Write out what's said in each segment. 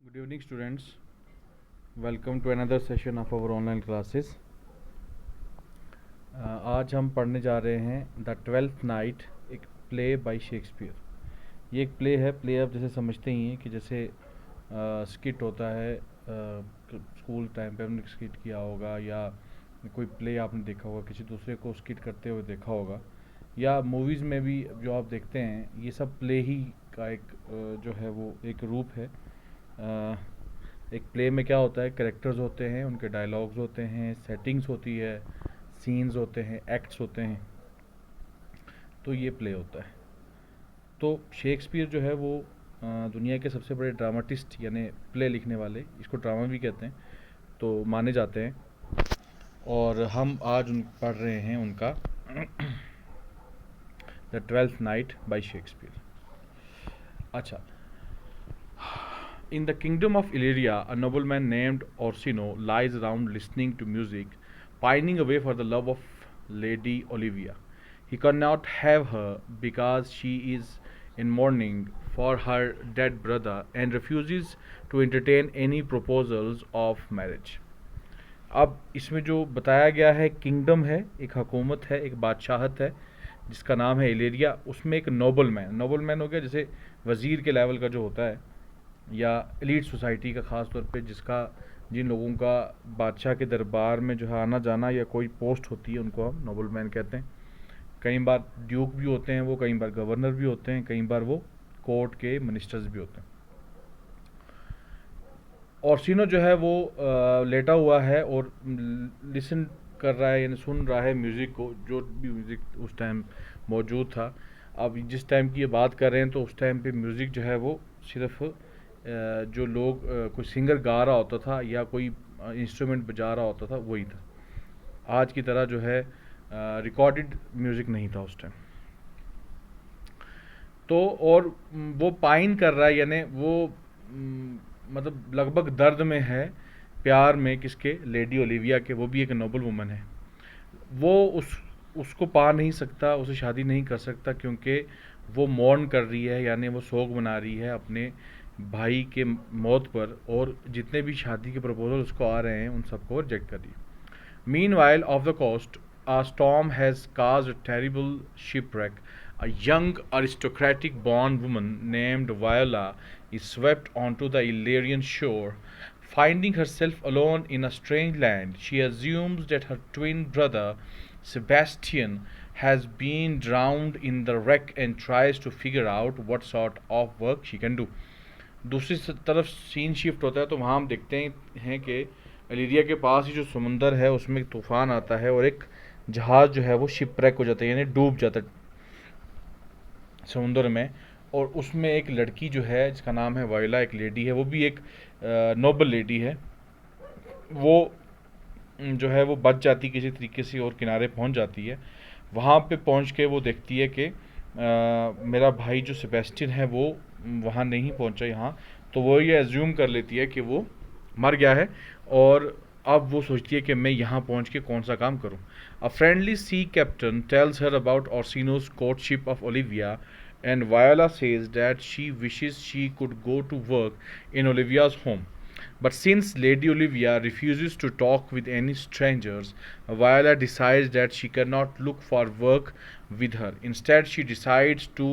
Good evening, students. Welcome to another session of our online classes. आज हम पढ़ने जा रहे हैं द ट्वेल्थ नाइट, एक प्ले बाय शेक्सपियर। ये एक प्ले है। प्ले आप जैसे समझते ही हैं कि जैसे स्किट होता है, स्कूल टाइम पे हमने स्किट किया होगा, या कोई प्ले आपने देखा होगा, किसी दूसरे को स्किट करते हुए देखा होगा, या मूवीज़ में भी जो आप देखते हैं, ये सब प्ले ही का एक जो है वो एक रूप है। एक प्ले में क्या होता है, कैरेक्टर्स होते हैं, उनके डायलॉग्स होते हैं, सेटिंग्स होती है, सीन्स होते हैं, एक्ट्स होते हैं, तो ये प्ले होता है। तो शेक्सपियर जो है वो दुनिया के सबसे बड़े ड्रामाटिस्ट यानी प्ले लिखने वाले, इसको ड्रामा भी कहते हैं, तो माने जाते हैं। और हम आज पढ़ रहे हैं उनका the twelfth night bye Shakespeare. अच्छा, in the kingdom of Illyria, a nobleman named Orsino lies around listening to music, pining away for the love of Lady Olivia. He cannot have her because she is in mourning for her dead brother and refuses to entertain any proposals of marriage. अब इसमें जो बताया गया है, kingdom है, एक हुकूमत है, एक बादशाहत है जिसका नाम है इलेरिया। उसमें एक नोबल मैन हो गया, जैसे वज़ीर के लेवल का जो होता है, या एलीट सोसाइटी का, ख़ास तौर पे जिसका जिन लोगों का बादशाह के दरबार में जो है आना जाना या कोई पोस्ट होती है, उनको हम नोबलमैन कहते हैं। कई बार ड्यूक भी होते हैं वो, कई बार गवर्नर भी होते हैं, कई बार वो कोर्ट के मिनिस्टर्स भी होते हैं। ऑर्सिनो जो है वो लेटा हुआ है और लिसन कर रहा है, यानी सुन रहा है म्यूज़िक को, जो भी म्यूज़िक उस टाइम मौजूद था। अब जिस टाइम की ये बात कर रहे हैं, तो उस टाइम पे म्यूज़िक जो है वो सिर्फ जो लोग कोई सिंगर गा रहा होता था या कोई इंस्ट्रूमेंट बजा रहा होता था, वही था। आज की तरह जो है रिकॉर्डेड म्यूज़िक नहीं था उस टाइम। तो और वो पाइन कर रहा है, यानी वो मतलब लगभग दर्द में है, प्यार में, किसके? लेडी ओलिविया के। वो भी एक नोबल वुमन है। वो उसको पा नहीं सकता, उसे शादी नहीं कर सकता, क्योंकि वो मौन कर रही है, यानी वो शोक मना रही है अपने भाई के मौत पर, और जितने भी शादी के प्रपोजल उसको आ रहे हैं उन सबको रिजेक्ट कर रही है। Meanwhile, off the coast, a storm has caused a terrible shipwreck. A young aristocratic born woman named Viola is swept onto the Illyrian shore. Finding herself alone in a strange land, she assumes that her twin brother Sebastian has been drowned in the wreck and tries to figure out what sort of work she can do. दूसरी तरफ scene shift होता है, तो वहाँ हम देखते हैं कि अलीरिया के पास ही जो समुंदर है, उसमें एक तूफान आता है और एक जहाज़ जो है वो शिपरेक हो जाता है, यानी डूब जाता है समुंदर में। और उसमें एक लड़की जो है जिसका नाम है वायला, एक लेडी है, वो भी एक नोबल लेडी है। वो जो है वो बच जाती किसी तरीके से और किनारे पहुंच जाती है। वहाँ पे पहुंच के वो देखती है कि मेरा भाई जो सेबेस्टियन है वो वहाँ नहीं पहुँचा यहाँ। तो वो ये एज्यूम कर लेती है कि वो मर गया है, और अब वो सोचती है कि मैं यहाँ पहुँच के कौन सा काम करूँ। A friendly sea captain tells her about Orsino's courtship of Olivia, and Viola says that she wishes she could go to work in Olivia's home. But since Lady Olivia refuses to talk with any strangers, Viola decides that she cannot look for work with her. Instead, she decides to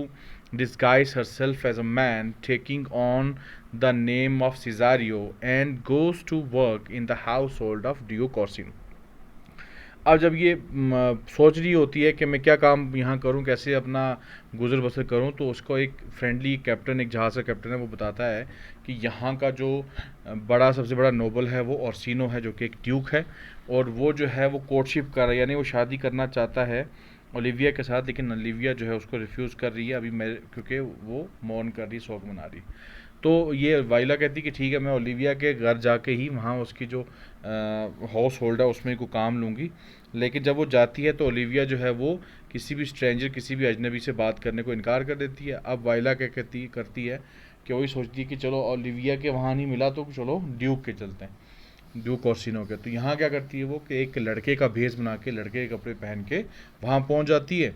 disguise herself as a man, taking on the name of Cesario, and goes to work in the household of Duke Orsino. अब जब ये सोच रही होती है कि मैं क्या काम यहाँ करूँ, कैसे अपना गुजर बसर करूँ, तो उसको एक फ्रेंडली कैप्टन, एक जहाज़ का कैप्टन है, वो बताता है कि यहाँ का जो सबसे बड़ा नोबल है वो ऑर्सिनो है, जो कि एक ड्यूक है, और वो जो है वो कोर्टशिप कर रहा है, यानी वो शादी करना चाहता है ओलिविया के साथ, लेकिन ओलिविया जो है उसको रिफ्यूज़ कर रही है अभी, मैं क्योंकि वो मौन कर रही, शोक मना रही। तो ये वाइला कहती कि ठीक है, मैं ओलिविया के घर जाके ही वहाँ उसकी जो हाउस होल्ड है उसमें को काम लूँगी। लेकिन जब वो जाती है तो ओलिविया जो है वो किसी भी स्ट्रेंजर, किसी भी अजनबी से बात करने को इनकार कर देती है। अब वाइला क्या करती है कि वही सोचती है कि चलो ओलिविया के वहाँ नहीं मिला तो चलो ड्यूक के चलते हैं, ड्यूक ऑर्सिनो के। तो यहाँ क्या करती है वो कि एक लड़के का भेष बना के, लड़के के कपड़े पहन के वहाँ पहुँच जाती है,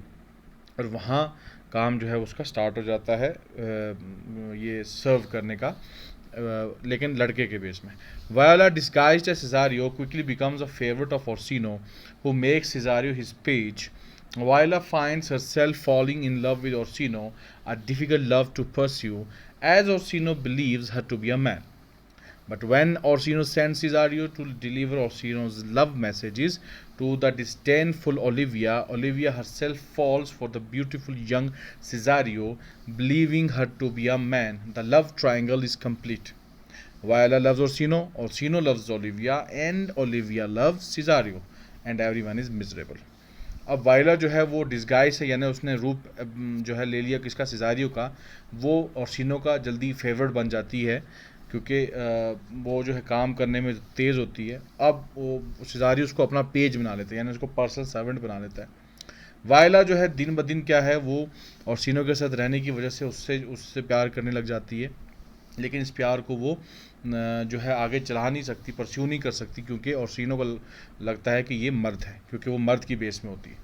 और वहाँ काम जो है उसका स्टार्ट हो जाता है ये सर्व करने का लेकिन लड़के के बेस में। Viola disguised as Cesario quickly becomes a favourite of Orsino who makes Cesario his page. Viola finds herself falling in love with Orsino, a difficult love to pursue, as Orsino believes her to be a man. But when Orsino sends Cesario to deliver Orsino's love messages to the disdainful Olivia, Olivia herself falls for the beautiful young Cesario, believing her to be a man. The love triangle is complete. Viola loves Orsino, Orsino loves Olivia, and Olivia loves Cesario, and everyone is miserable. अब वायला जो है वो disguise है, यानी उसने रूप जो है ले लिया किसका, सिजारियो का। वो ओर्सिनो का जल्दी फेवरेट बन जाती है क्योंकि वो जो है काम करने में तेज़ होती है। अब वो सिजारियो उसको अपना पेज बना लेते हैं, यानी उसको पर्सनल सर्वेंट बना लेता है। वायला जो है दिन ब दिन क्या है वो ओर्सिनो के साथ रहने की वजह से उससे प्यार करने लग जाती है, लेकिन इस प्यार को वो जो है आगे चला नहीं सकती, परस्यू नहीं कर सकती, क्योंकि ओर्सिनो को लगता है कि ये मर्द है, क्योंकि वो मर्द की बेस में होती है।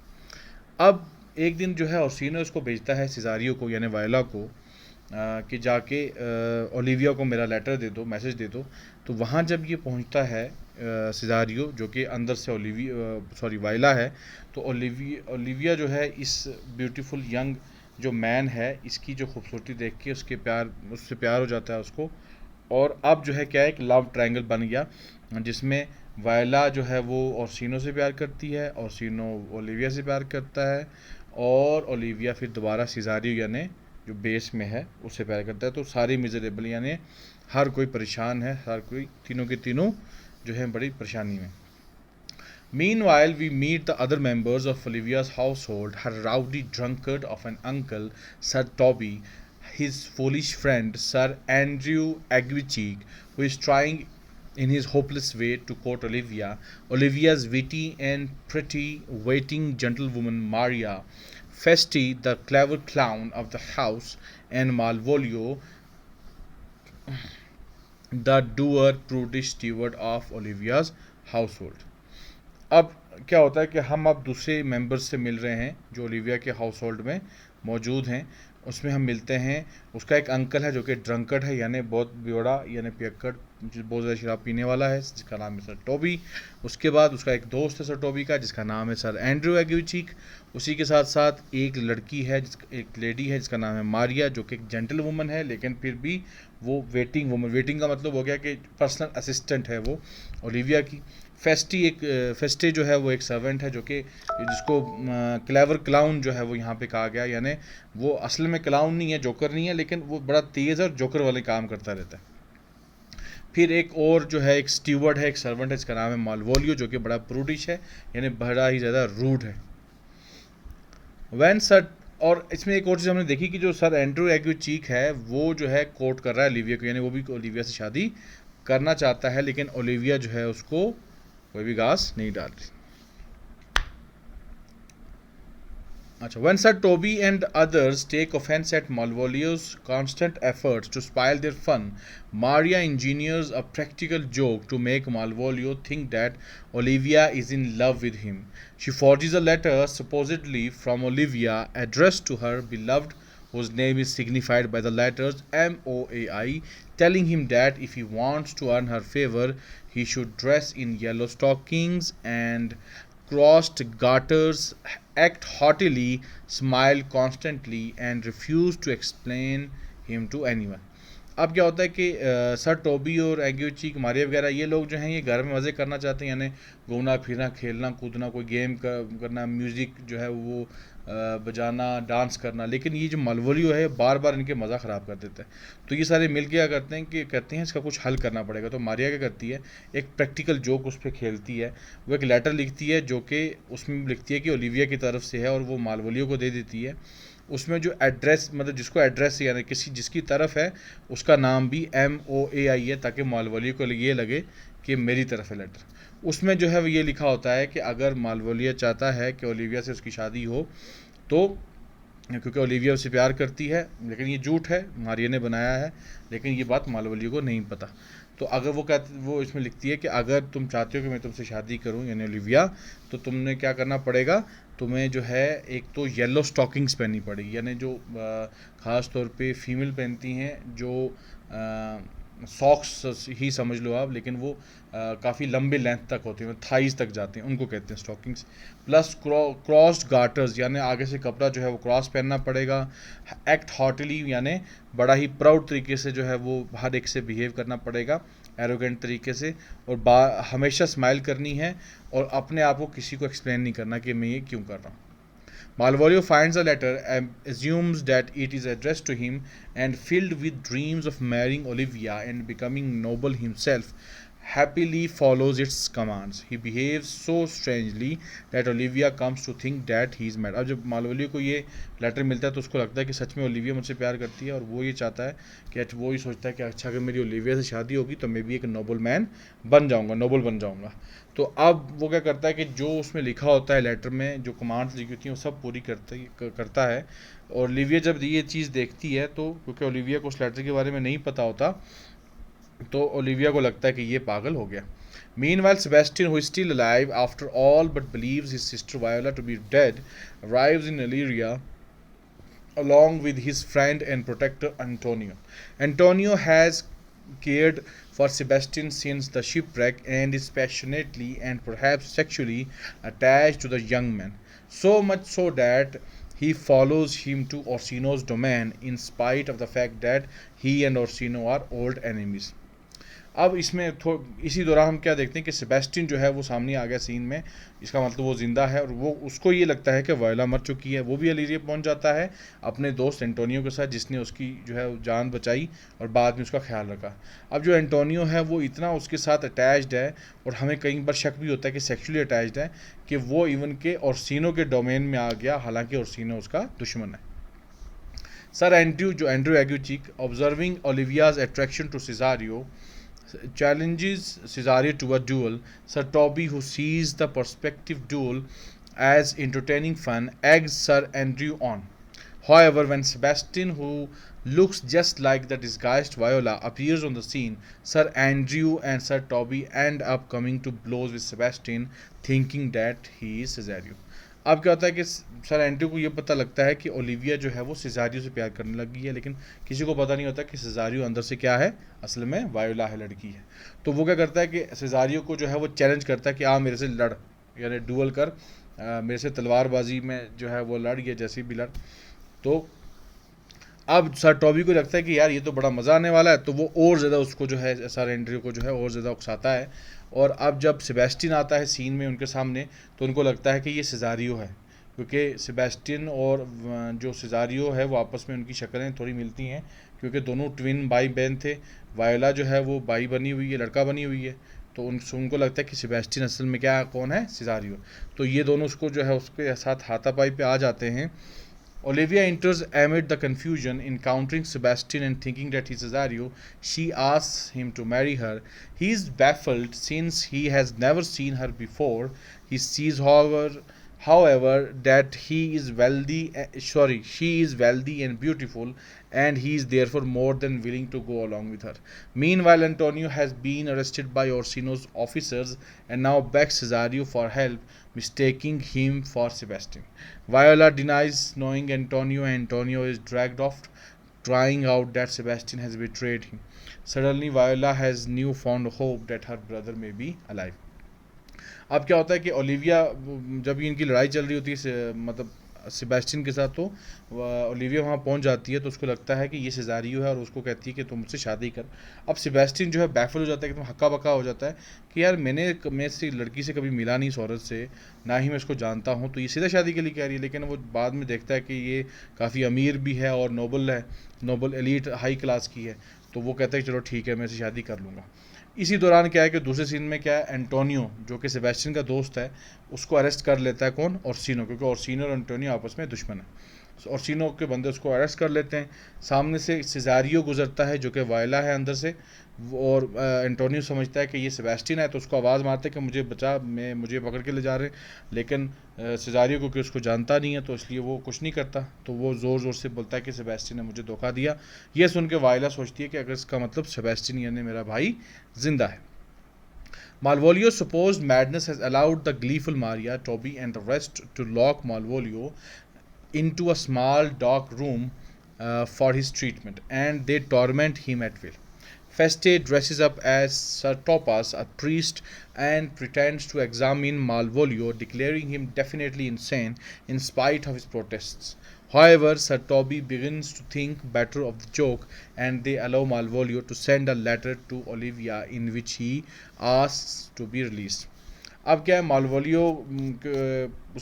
अब एक दिन जो है ओर्सिनो इसको भेजता है सिजारियो को, यानी वायला को, कि जाके ओलिविया को मेरा लेटर दे दो, मैसेज दे दो। तो वहाँ जब ये पहुँचता है सिजारियो, जो कि अंदर से वायला है, तो ओलिविया जो है इस ब्यूटीफुल यंग जो मैन है, इसकी जो खूबसूरती देख के उससे प्यार हो जाता है उसको। और अब जो है क्या है, एक लव ट्रायंगल बन गया, जिसमें वायला जो है वो ओर्सिनो से प्यार करती है, ओर्सिनो ओलिविया से प्यार करता है, और ओलिविया फिर दोबारा सिजारियो यानी जो बेस में है उससे प्यार करता है। तो सारी मिजरेबल, यानी हर कोई परेशान है, हर कोई तीनों के तीनों जो है बड़ी परेशानी में। Meanwhile, we meet the other members of Olivia's household, her rowdy drunkard of an uncle, Sir Toby, his foolish friend, Sir Andrew Aguicheek, who is trying in his hopeless way to court Olivia, Olivia's witty and pretty waiting gentlewoman Maria, Festi, the clever clown of the house, and Malvolio, the dour, prudish steward of Olivia's household. अब क्या होता है कि हम अब दूसरे members से मिल रहे हैं जो ओलिविया के हाउस होल्ड में मौजूद हैं। उसमें हम मिलते हैं, उसका एक अंकल है जो कि ड्रंकर्ड है, यानी बहुत बेवड़ा, यानी पियक्कड़, बहुत ज़्यादा शराब पीने वाला है, जिसका नाम है सर टोबी। उसके बाद उसका एक दोस्त है सर टोबी का, जिसका नाम है सर एंड्रू एग्यूचीक। उसी के साथ साथ एक लड़की है, एक लेडी है जिसका नाम है मारिया, जो कि एक जेंटल वुमन है, लेकिन फिर भी वो वेटिंग वुमन, वेटिंग का मतलब हो गया कि पर्सनल असिस्टेंट है वो ओलिविया की। फेस्टे जो है वो एक सर्वेंट है, जो कि जिसको क्लेवर क्लाउन जो है वो यहाँ पे कहा गया, यानी वो असल में क्लाउन नहीं है, जोकर नहीं है, लेकिन वो बड़ा तेज़ और जोकर वाले काम करता रहता है। फिर एक और जो है एक स्टीवर्ड है, एक सर्वेंट है, जिसका नाम है मालवोलियो, जो कि बड़ा प्रूडिश है, यानी बड़ा ही ज़्यादा रूड है। और इसमें एक और चीज़ हमने देखी कि जो सर एंड्रू एग्यूचीक है वो जो है कोर्ट कर रहा है ओलिविया को, यानी वो भी ओलिविया से शादी करना चाहता है, लेकिन ओलिविया जो है उसको कोई भी घास नहीं डाल रही। अच्छा, when Sir Toby and others take offense at Malvolio's constant efforts to spoil their fun, Maria engineers a practical joke to make Malvolio think that Olivia is in love with him. She forges a letter supposedly from Olivia addressed to her beloved, whose name is signified by the letters MOAI, telling him that if he wants to earn her favor, he should dress in yellow stockings and crossed garters, act haughtily, smile constantly, and refuse to explain him to anyone. अब क्या होता है कि sir Tobey और एग्यूचीक, मारिया वगैरह, ये लोग जो हैं ये घर में मज़े करना चाहते हैं, यानी घूमना फिरना, खेलना कूदना, कोई गेम करना, म्यूज़िक जो है वो बजाना, डांस करना, लेकिन ये जो मालवोलियो है बार बार इनके मज़ा ख़राब कर देता है। तो ये सारे मिल के क्या करते हैं कि कहते हैं इसका कुछ हल करना पड़ेगा। तो मारिया क्या करती है, एक प्रैक्टिकल जोक उस पर खेलती है। वो एक लेटर लिखती है जो कि उसमें लिखती है कि ओलिविया की तरफ से है, और वो मालवोलियो को दे देती है। उसमें जो एड्रेस, मतलब जिसको एड्रेस यानी जिसकी तरफ है उसका नाम भी MOAI है, ताकि मालवोलियो को ये लगे कि मेरी तरफ है लेटर। उसमें जो है वो ये लिखा होता है कि अगर मालवोलियो चाहता है कि ओलिविया से उसकी शादी हो, तो क्योंकि ओलिविया उससे प्यार करती है, लेकिन ये झूठ है, मारिया ने बनाया है, लेकिन ये बात मालवोलियो को नहीं पता। तो अगर वो इसमें लिखती है कि अगर तुम चाहते हो कि मैं तुमसे शादी करूं, यानी ओलिविया, तो तुमने क्या करना पड़ेगा, तुम्हें जो है एक तो येलो स्टॉकिंग्स पहननी पड़ेगी, यानी जो ख़ास तौर पे फीमेल पहनती हैं, जो सॉक्स ही समझ लो आप, लेकिन वो काफ़ी लंबे लेंथ तक होते हैं, थाइज तक जाते हैं, उनको कहते हैं स्टॉकिंग्स। प्लस क्रॉस्ड गार्टर्स, यानी आगे से कपड़ा जो है वो क्रॉस पहनना पड़ेगा। एक्ट हॉटली, यानी बड़ा ही प्राउड तरीके से जो है वो हर एक से बिहेव करना पड़ेगा, एरोगेंट तरीके से। और हमेशा स्माइल करनी है, और अपने आप को किसी को एक्सप्लेन नहीं करना कि मैं ये क्यों कर रहा हूँ। Malvolio finds a letter and assumes that it is addressed to him, and filled with dreams of marrying Olivia and becoming noble himself, happily follows its commands. He behaves so strangely that Olivia comes to think that he is mad. अब जब Malvolio को ये letter मिलता है तो उसको लगता है कि सच में ओलिविया मुझसे प्यार करती है, और वो ये चाहता है कि वो ये सोचता है कि अच्छा अगर मेरी ओलिविया से शादी होगी तो मैं भी एक नोबल मैन बन जाऊँगा, नोबल बन जाऊँगा। तो अब वो क्या करता है कि जो उसमें लिखा होता है लेटर में, जो कमांड्स लिखी होती हैं, वो सब पूरी करता है। और ओलिविया जब ये चीज़ देखती है, तो क्योंकि ओलिविया को उस लेटर के बारे में नहीं पता होता, तो ओलिविया को लगता है कि ये पागल हो गया। Meanwhile, Sebastian, who is still alive after all but believes his sister Viola to be dead, arrives in Illyria along with his friend and protector Antonio. Antonio has cared for Sebastian since the shipwreck and is passionately and perhaps sexually attached to the young man. So much so that he follows him to Orsino's domain in spite of the fact that he and Orsino are old enemies. अब इसमें इसी दौरान हम क्या देखते हैं कि Sebastian जो है वो सामने आ गया सीन में। इसका मतलब वो ज़िंदा है, और वो उसको ये लगता है कि वायोला मर चुकी है। वो भी अलीरिया पहुंच जाता है अपने दोस्त एंटोनियो के साथ, जिसने उसकी जो है जान बचाई और बाद में उसका ख्याल रखा। अब जो एंटोनियो है वो इतना उसके साथ अटैच्ड है, और हमें कई बार शक भी होता है कि सेक्सुअली अटैच्ड है, कि वो इवन के ओर्सिनो के डोमेन में आ गया, हालांकि ओर्सिनो उसका दुश्मन है। सर एंड्रू, जो Andrew Aguecheek, observing Olivia's attraction to Cesario, challenges Cesario to a duel. Sir Toby, who sees the prospective duel as entertaining fun, eggs Sir Andrew on. However, when Sebastian, who looks just like the disguised Viola, appears on the scene, Sir Andrew and Sir Toby end up coming to blows with Sebastian, thinking that he is Cesario. अब क्या होता है कि sir Andrew को ये पता लगता है कि ओलिविया जो है वो सिजारियो से प्यार करने लगी है, लेकिन किसी को पता नहीं होता कि सिजारियो अंदर से क्या है, असल में वायोला है, लड़की है। तो वो क्या करता है कि सिजारियो को जो है वो चैलेंज करता है कि आ मेरे से लड़, यानी डुअल कर, मेरे से तलवारबाजी में जो है वो लड़, या जैसी भी लड़। तो अब सर टॉबी को लगता है कि यार ये तो बड़ा मज़ा आने वाला है, तो वो और ज़्यादा उसको जो है सर एंड्रू को जो है और ज़्यादा उकसाता है। और अब जब सेबेस्टियन आता है सीन में उनके सामने, तो उनको लगता है कि ये सिजारियो है, क्योंकि सेबेस्टियन और जो सिजारियो है वो आपस में उनकी शक्लें थोड़ी मिलती हैं, क्योंकि दोनों ट्विन भाई बहन थे। वायोला जो है वो भाई बनी हुई है, लड़का बनी हुई है, तो उनको लगता है कि सेबेस्टियन असल में क्या कौन है, सिजारियो। तो ये दोनों उसको जो है उसके साथ हाथापाई पे आ जाते हैं। Olivia enters amid the confusion, encountering Sebastian and thinking that he is Cesario. She asks him to marry her. He is baffled since he has never seen her before. He sees, however, that she is wealthy and beautiful, and he is therefore more than willing to go along with her. Meanwhile, Antonio has been arrested by Orsino's officers and now begs Cesario for help, mistaking him for Sebastian. Viola denies knowing Antonio, and Antonio is dragged off, trying out that Sebastian has betrayed him. Suddenly, Viola has newfound hope that her brother may be alive. अब क्या होता है कि Olivia, जब इनकी लड़ाई चल रही होती है मतलब सेबेस्टियन के साथ, तो ओलिविया वहाँ पहुँच जाती है, तो उसको लगता है कि ये सिजारियो है, और उसको कहती है कि तुम मुझसे शादी कर। अब सेबेस्टियन जो है बैफल हो जाता है, कि तुम हक्का बक्का हो जाता है कि यार मैं इस लड़की से कभी मिला नहीं, इस औरत से, ना ही मैं इसको जानता हूँ, तो ये सीधा शादी के लिए कह रही है। लेकिन वो बाद में देखता है कि ये काफ़ी अमीर भी है और नोबल है, नोबल एलीट हाई क्लास की है, तो वो कहता है कि चलो ठीक है, मैं इसे शादी कर लूँगा। इसी दौरान क्या है कि दूसरे सीन में क्या है, एंटोनियो जो कि सेबेस्टियन का दोस्त है, उसको अरेस्ट कर लेता है। कौन? ओर्सिनो, क्योंकि ओर्सिनो और एंटोनियो आपस में दुश्मन है। ओर्सिनो के बंदे उसको अरेस्ट कर लेते हैं। सामने से सिजारियो गुजरता है, जो कि वायला है अंदर से, और एंटोनियो समझता है कि ये सेबेस्टियन है, तो उसको आवाज़ मारते हैं कि मुझे बचा, मुझे पकड़ के ले जा रहे हैं। लेकिन सिजारियो क्योंकि उसको जानता नहीं है, तो इसलिए वो कुछ नहीं करता। तो वो ज़ोर ज़ोर से बोलता है कि सेबेस्टियन ने मुझे धोखा दिया। ये सुन के वायला सोचती है कि अगर इसका मतलब सेबेस्टियन यानी मेरा भाई जिंदा है। Malvolio's supposed madness has allowed the gleeful Maria, Toby, and the rest to lock Malvolio into a small dark room for his treatment, and they torment him at will. Feste dresses up as Sir Topas, a priest, and pretends to examine Malvolio, declaring him definitely insane in spite of his protests. However, Sir Toby begins to think better of the joke, and they allow Malvolio to send a letter to Olivia in which he asks to be released. अब क्या है, Malvolio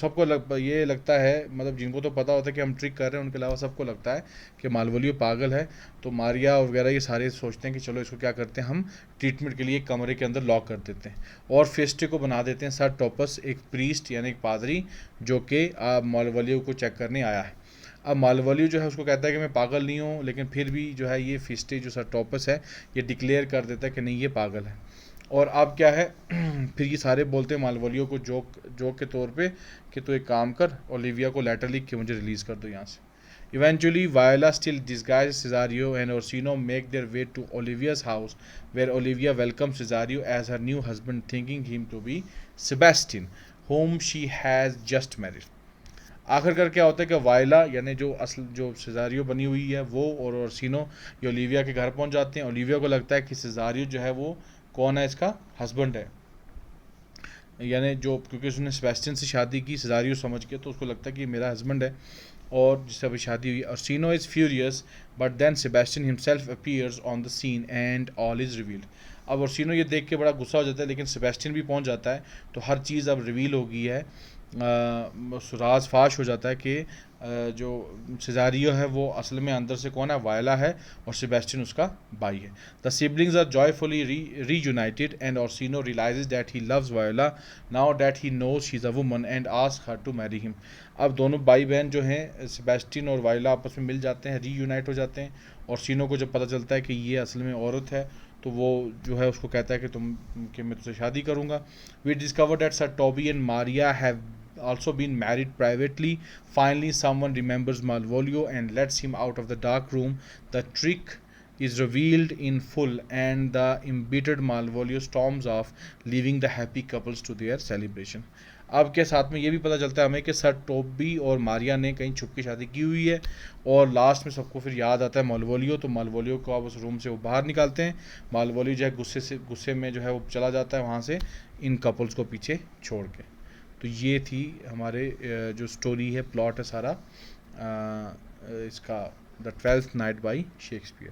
सबको ये लगता है, मतलब जिनको तो पता होता है कि हम ट्रिक कर रहे हैं, उनके अलावा सबको लगता है कि मालवोलियो पागल है। तो मारिया वगैरह ये सारे सोचते हैं कि चलो इसको क्या करते हैं, हम ट्रीटमेंट के लिए एक कमरे के अंदर लॉक कर देते हैं और फेस्टे को बना देते हैं सर टॉपस, एक प्रीस्ट यानी एक पादरी, जो कि मालवोलियो को चेक करने आया है। अब मालवोलियो जो है उसको कहता है कि मैं पागल नहीं हूँ, लेकिन फिर भी जो है ये फेस्टे जो सर टॉपस है ये डिक्लेयर कर देता है कि नहीं ये पागल है। और अब क्या है फिर ये सारे बोलते हैं मालवोलियो को जोक जोक के तौर पे कि तू एक काम कर, ओलिविया को लेटर लिख के मुझे रिलीज़ कर दो यहाँ से। Eventually, Viola still disguises Cesario and Orsino make their way to Olivia's house, where Olivia welcomes Cesario as her new husband, thinking him to be Sebastian, whom she has just married. आखिरकार क्या होता है कि वायला यानी जो असल जो सिजारियो बनी हुई है वो और ओरसिनो ये ओलिविया के घर पहुंच जाते हैं। ओलिविया को लगता है कि सिजारियो जो है वो कौन है, इसका हस्बैंड है, यानी जो, क्योंकि उसने सेबेस्टियन से शादी की सिजारियो समझ के, तो उसको लगता है कि मेरा हस्बैंड है और जिससे अभी शादी हुई। Orsino is furious but then Sebastian himself appears on the scene and all is revealed. अब ओरसिनो ये देख के बड़ा गुस्सा हो जाता है, लेकिन सेबेस्टियन भी पहुंच जाता है तो हर चीज़ अब रिवील हो गई है, राज फाश हो जाता है कि जो सिजारियो है वो असल में अंदर से कौन है, वायला है, और सेबेस्टियन उसका भाई है। The siblings are joyfully reunited and Orsino realises that he loves Viola now that he knows she is a woman and ask her to marry him. अब दोनों भाई बहन जो हैं सेबेस्टियन और वायला आपस में मिल जाते हैं, रीयूनाइट हो जाते हैं। ओरसिनो को जब पता चलता है कि ये असल में औरत है तो वो जो है उसको कहता है कि मैं तुझसे शादी करूँगा। We discover that sir Toby and Maria have also been married privately. Finally, someone remembers Malvolio and lets him out of the dark room. The trick is revealed in full, and the embittered Malvolio storms off, leaving the happy couples to their celebration. अब के साथ में ये भी पता चलता है हमें कि सर टोबी और मारिया ने कहीं छुप की शादी की हुई है, और लास्ट में सबको फिर याद आता है मालवोलियो, तो मालवोलियो को अब उस रूम से वो बाहर निकालते हैं। मालवोलियो जो है गुस्से में जो है वो चला जाता है वहाँ से इन कपल्स को पीछे छोड़ के। तो ये थी हमारे जो स्टोरी है, प्लॉट है सारा इसका, the 12th night bye Shakespeare.